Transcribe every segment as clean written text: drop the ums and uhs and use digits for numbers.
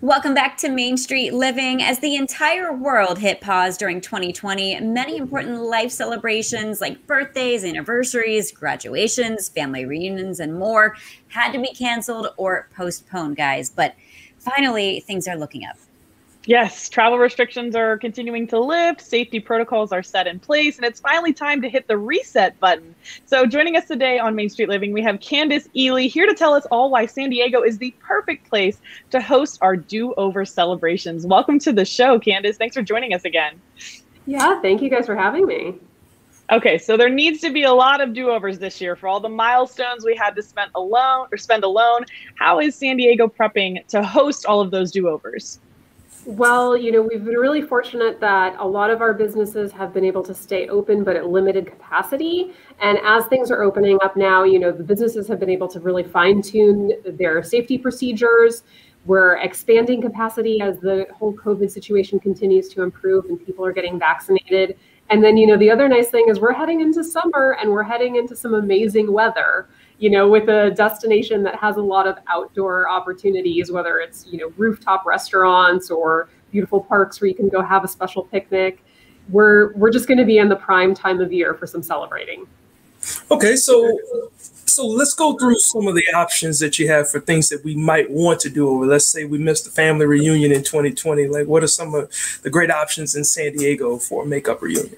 Welcome back to Main Street Living. As the entire world hit pause during 2020, many important life celebrations like birthdays, anniversaries, graduations, family reunions, and more had to be canceled or postponed, guys. But finally, things are looking up. Yes, travel restrictions are continuing to lift, safety protocols are set in place, and it's finally time to hit the reset button. So joining us today on Main Street Living, we have Candice Eley here to tell us all why San Diego is the perfect place to host our do-over celebrations. Welcome to the show, Candice. Thanks for joining us again. Yeah, thank you guys for having me. Okay, so there needs to be a lot of do-overs this year for all the milestones we had to spend alone. How is San Diego prepping to host all of those do-overs? Well, we've been really fortunate that a lot of our businesses have been able to stay open, but at limited capacity. And as things are opening up now, the businesses have been able to really fine tune their safety procedures. We're expanding capacity as the whole COVID situation continues to improve and people are getting vaccinated. And then, the other nice thing is we're heading into summer and we're heading into some amazing weather, with a destination that has a lot of outdoor opportunities, whether it's, rooftop restaurants or beautiful parks where you can go have a special picnic. We're just going to be in the prime time of year for some celebrating. Okay, so let's go through some of the options that you have for things that we might want to do over. Let's say we missed the family reunion in 2020. Like, what are some of the great options in San Diego for a makeup reunion?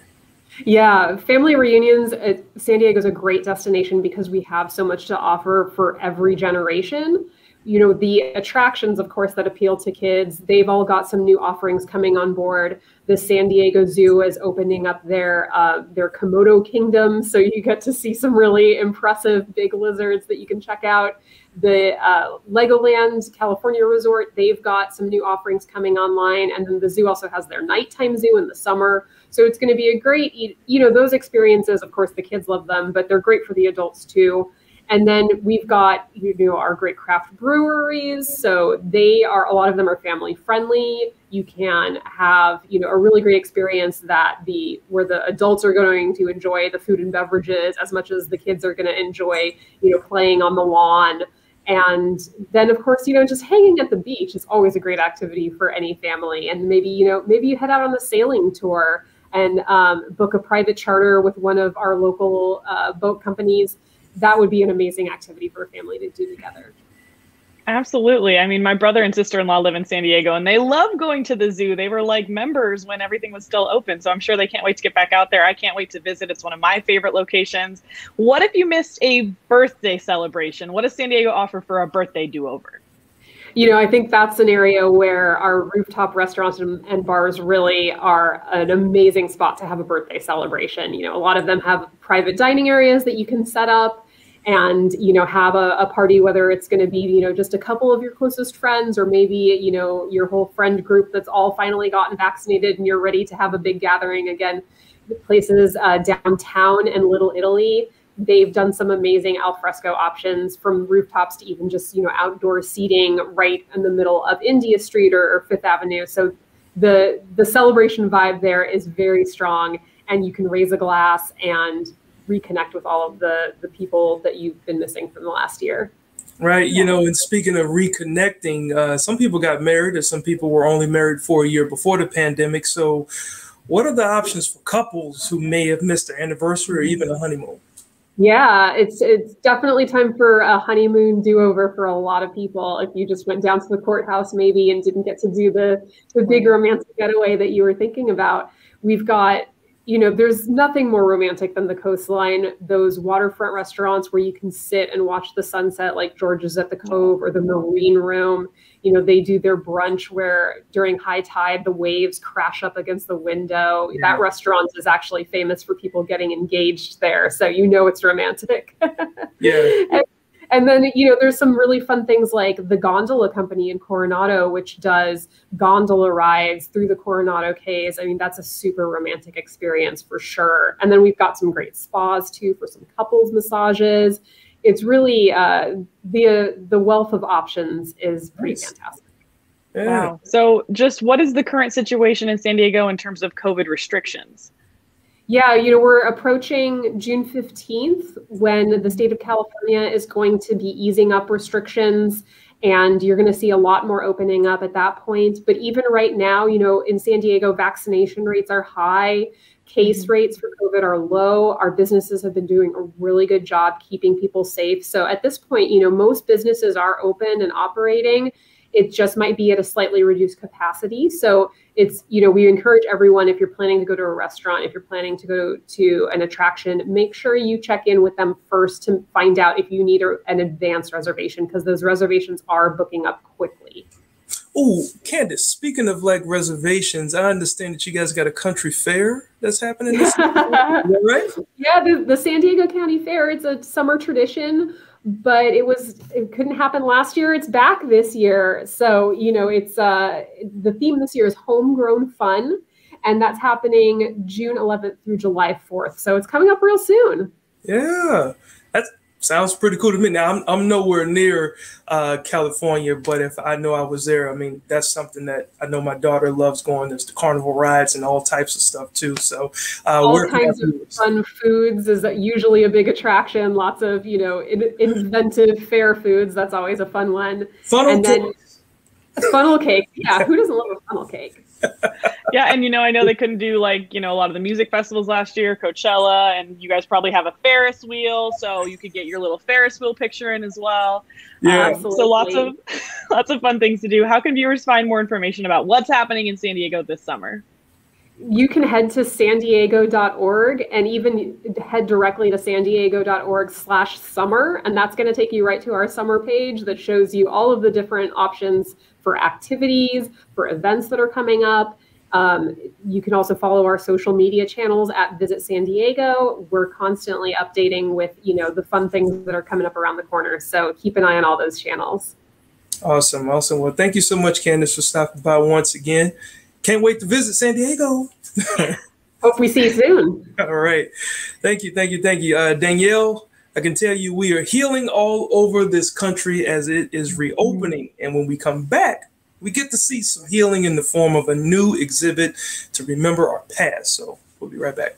Yeah, family reunions, San Diego is a great destination because we have so much to offer for every generation. The attractions, of course, that appeal to kids, they've all got some new offerings coming on board. The San Diego Zoo is opening up their Komodo kingdom, so you get to see some really impressive big lizards that you can check out. The Legoland California Resort, they've got some new offerings coming online, and then the zoo also has their nighttime zoo in the summer. So it's going to be a great, those experiences, of course, the kids love them, but they're great for the adults too. And then we've got, our great craft breweries. So a lot of them are family friendly. You can have, a really great experience where the adults are going to enjoy the food and beverages as much as the kids are going to enjoy, playing on the lawn. And then, of course, just hanging at the beach is always a great activity for any family. And maybe you head out on the sailing tour and book a private charter with one of our local boat companies. That would be an amazing activity for a family to do together. Absolutely. I mean, my brother and sister-in-law live in San Diego and they love going to the zoo. They were like members when everything was still open. So I'm sure they can't wait to get back out there. I can't wait to visit. It's one of my favorite locations. What if you missed a birthday celebration? What does San Diego offer for a birthday do-over? I think that's an area where our rooftop restaurants and bars really are an amazing spot to have a birthday celebration. A lot of them have private dining areas that you can set up and, have a party, whether it's going to be, just a couple of your closest friends or maybe, your whole friend group that's all finally gotten vaccinated and you're ready to have a big gathering again. The places downtown and Little Italy, they've done some amazing alfresco options from rooftops to even just, outdoor seating right in the middle of India Street or Fifth Avenue. So the celebration vibe there is very strong and you can raise a glass and reconnect with all of the people that you've been missing from the last year. Right. And speaking of reconnecting, some people got married or some people were only married for a year before the pandemic. So what are the options for couples who may have missed their anniversary or even a honeymoon? Yeah, it's definitely time for a honeymoon do-over for a lot of people. If you just went down to the courthouse maybe and didn't get to do the big romantic getaway that you were thinking about, we've got, there's nothing more romantic than the coastline, those waterfront restaurants where you can sit and watch the sunset like George's at the Cove or the Marine Room. They do their brunch where during high tide, the waves crash up against the window. Yeah. That restaurant is actually famous for people getting engaged there. So it's romantic. Yeah. And then, there's some really fun things like the Gondola Company in Coronado, which does gondola rides through the Coronado Cays. I mean, that's a super romantic experience for sure. And then we've got some great spas too for some couples massages. It's really the wealth of options is pretty fantastic. Yeah. Wow. So just what is the current situation in San Diego in terms of COVID restrictions? Yeah, we're approaching June 15th when the state of California is going to be easing up restrictions And you're going to see a lot more opening up at that point. But even right now, you know, in San Diego, vaccination rates are high. Case rates for COVID are low. Our businesses have been doing a really good job keeping people safe. So at this point, you know, most businesses are open and operating. It just might be at a slightly reduced capacity. So it's, you know, we encourage everyone, if you're planning to go to a restaurant, if you're planning to go to an attraction, make sure you check in with them first to find out if you need an advanced reservation, because those reservations are booking up quickly. Oh, Candice, speaking of like reservations, I understand that you guys got a country fair that's happening this year. Is that right? Yeah, the San Diego County Fair, it's a summer tradition, but it couldn't happen last year. It's back this year. So, you know, it's the theme this year is homegrown fun, and that's happening June 11th through July 4th. So it's coming up real soon. Yeah, that sounds pretty cool to me. Now, I'm nowhere near California, but if I know I was there, I mean, that's something that I know my daughter loves going. There's the carnival rides and all types of stuff too. So all kinds of fun foods is usually a big attraction. Lots of, you know, inventive fair foods. That's always a fun one. Funnel cake. Yeah, who doesn't love a funnel cake? Yeah, and you know, I know they couldn't do like, you know, a lot of the music festivals last year, Coachella, and you guys probably have a Ferris wheel, so you could get your little Ferris wheel picture in as well. Yeah, so lots of fun things to do. How can viewers find more information about what's happening in San Diego this summer? You can head to sandiego.org and even head directly to sandiego.org/summer, and that's going to take you right to our summer page that shows you all of the different options for activities, for events that are coming up. You can also follow our social media channels at Visit San Diego. We're constantly updating with, you know, the fun things that are coming up around the corner. So keep an eye on all those channels. Awesome. Well, thank you so much, Candice, for stopping by once again. Can't wait to visit San Diego. Hope we see you soon. All right. Thank you. Danielle, I can tell you we are healing all over this country as it is reopening. And when we come back, we get to see some healing in the form of a new exhibit to remember our past. So we'll be right back.